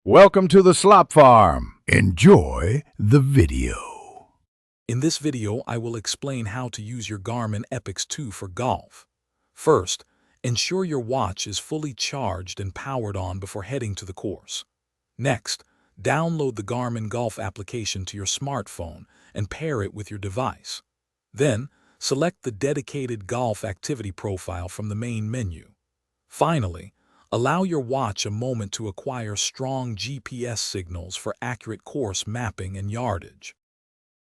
Welcome to the Slop Farm. Enjoy the video. In this video, I will explain how to use your Garmin Epix 2 for golf. First, ensure your watch is fully charged and powered on before heading to the course. Next, download the Garmin Golf application to your smartphone and pair it with your device. Then, select the dedicated golf activity profile from the main menu. Finally, allow your watch a moment to acquire strong GPS signals for accurate course mapping and yardage.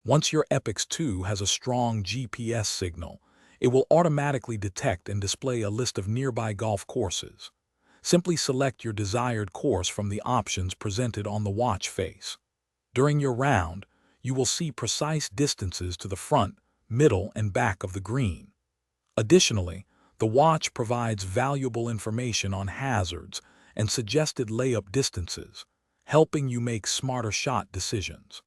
Once your Epix 2 has a strong GPS signal, it will automatically detect and display a list of nearby golf courses. Simply select your desired course from the options presented on the watch face. During your round, you will see precise distances to the front, middle, and back of the green. Additionally, the watch provides valuable information on hazards and suggested layup distances, helping you make smarter shot decisions.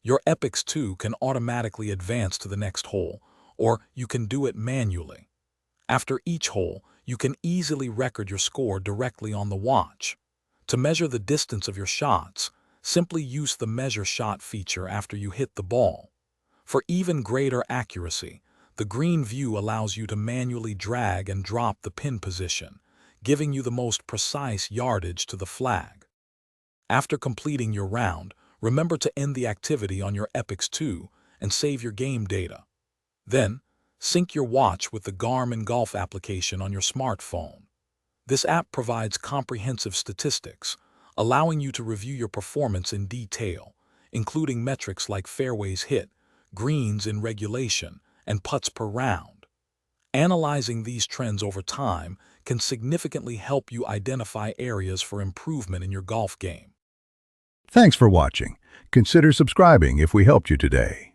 Your Epix 2 can automatically advance to the next hole, or you can do it manually. After each hole, you can easily record your score directly on the watch. To measure the distance of your shots, simply use the Measure Shot feature after you hit the ball. For even greater accuracy, the green view allows you to manually drag and drop the pin position, giving you the most precise yardage to the flag. After completing your round, remember to end the activity on your Epix 2 and save your game data. Then, sync your watch with the Garmin Golf application on your smartphone. This app provides comprehensive statistics, allowing you to review your performance in detail, including metrics like fairways hit, greens in regulation, and putts per round. Analyzing these trends over time can significantly help you identify areas for improvement in your golf game. Thanks for watching. Consider subscribing if we helped you today.